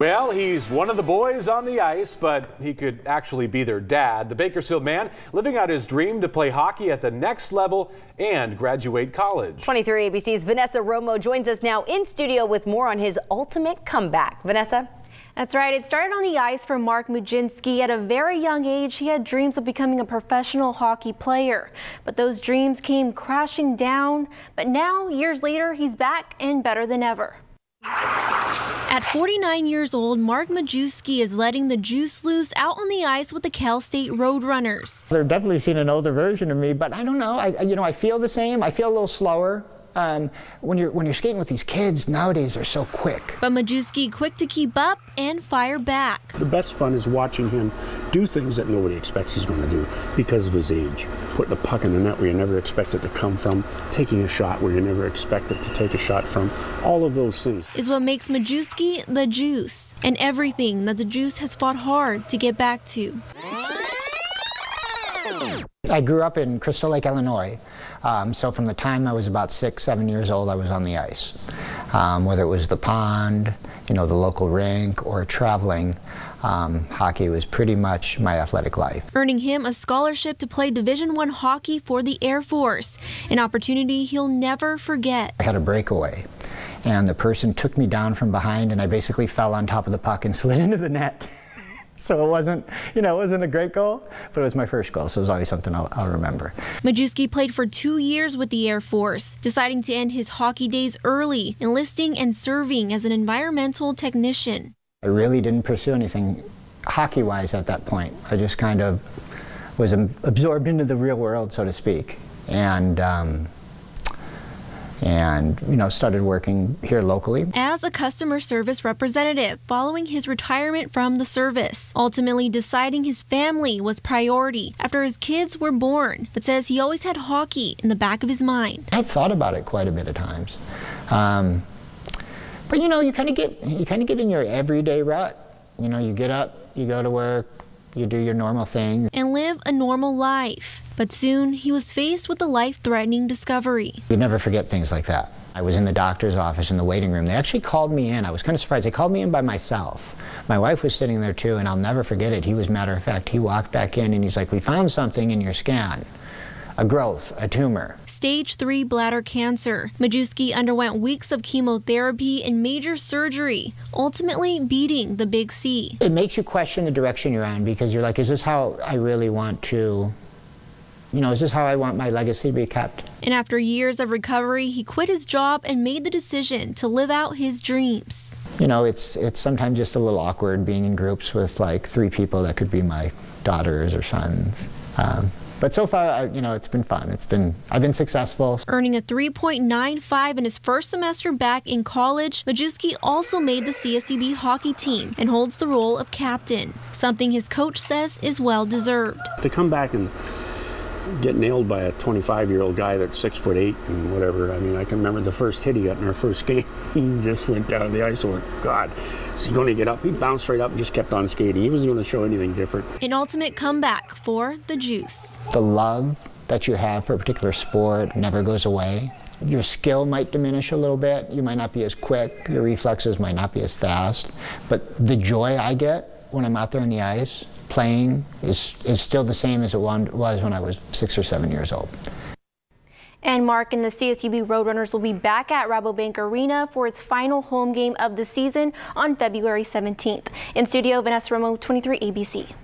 Well, he's one of the boys on the ice, but he could actually be their dad. The Bakersfield man living out his dream to play hockey at the next level and graduate college. 23 ABC's Vanessa Romo joins us now in studio with more on his ultimate comeback. Vanessa? That's right. It started on the ice for Mark Mujinski. At a very young age, he had dreams of becoming a professional hockey player. But those dreams came crashing down. But now, years later, he's back and better than ever. At 49 years old, Mark Majewski is letting the juice loose out on the ice with the Cal State Roadrunners. They're definitely seeing an older version of me, but I don't know. I feel the same. I feel a little slower. When you're skating with these kids nowadays, they're so quick. But Majewski quick to keep up and fire back. The best fun is watching him do things that nobody expects he's going to do because of his age. Putting a puck in the net where you never expect it to come from, taking a shot where you never expect it to take a shot from. All of those things is what makes Majewski the Juice, and everything that the Juice has fought hard to get back to. I grew up in Crystal Lake, Illinois, so from the time I was about 6, 7 years old, I was on the ice. Whether it was the pond, the local rink, or traveling, hockey was pretty much my athletic life. Earning him a scholarship to play Division I hockey for the Air Force, an opportunity he'll never forget. I had a breakaway, and the person took me down from behind, and I basically fell on top of the puck and slid into the net. So it wasn't, it wasn't a great goal, but it was my first goal, so it was always something I'll remember. Majewski played for 2 years with the Air Force, deciding to end his hockey days early, enlisting and serving as an environmental technician. I really didn't pursue anything hockey-wise at that point. I just kind of was absorbed into the real world, so to speak, and started working here locally. As a customer service representative following his retirement from the service, ultimately deciding his family was priority after his kids were born, but says he always had hockey in the back of his mind. I thought about it quite a bit of times. But you kind of get in your everyday rut. You get up, you go to work, you do your normal thing. And live a normal life. But soon, he was faced with a life-threatening discovery. You never forget things like that. I was in the doctor's office in the waiting room. They actually called me in. I was kind of surprised. They called me in by myself. My wife was sitting there too, and I'll never forget it. He was, matter of fact, he walked back in and he's like, "We found something in your scan. A growth, a tumor." Stage 3 bladder cancer. Majewski underwent weeks of chemotherapy and major surgery, ultimately beating the big C. It makes you question the direction you're on, because you're like, is this how I really want to, is this how I want my legacy to be kept? And after years of recovery, he quit his job and made the decision to live out his dreams. It's sometimes just a little awkward being in groups with like 3 people that could be my daughters or sons. But so far, it's been fun. I've been successful. Earning a 3.95 in his first semester back in college, Majewski also made the CSUB hockey team and holds the role of captain, something his coach says is well-deserved. to come back and get nailed by a 25-year-old guy that's 6'8" and whatever. I mean, I can remember the first hit he got in our first game. He just went down the ice and went, God, is he going to get up? He bounced right up and just kept on skating. He wasn't going to show anything different. An ultimate comeback for the Juice. The love that you have for a particular sport never goes away. Your skill might diminish a little bit. You might not be as quick. Your reflexes might not be as fast. But the joy I get when I'm out there on the ice playing is still the same as it was when I was 6 or 7 years old. And Mark and the CSUB Roadrunners will be back at Rabobank Arena for its final home game of the season on February 17th. In studio, Vanessa Romo, 23 ABC.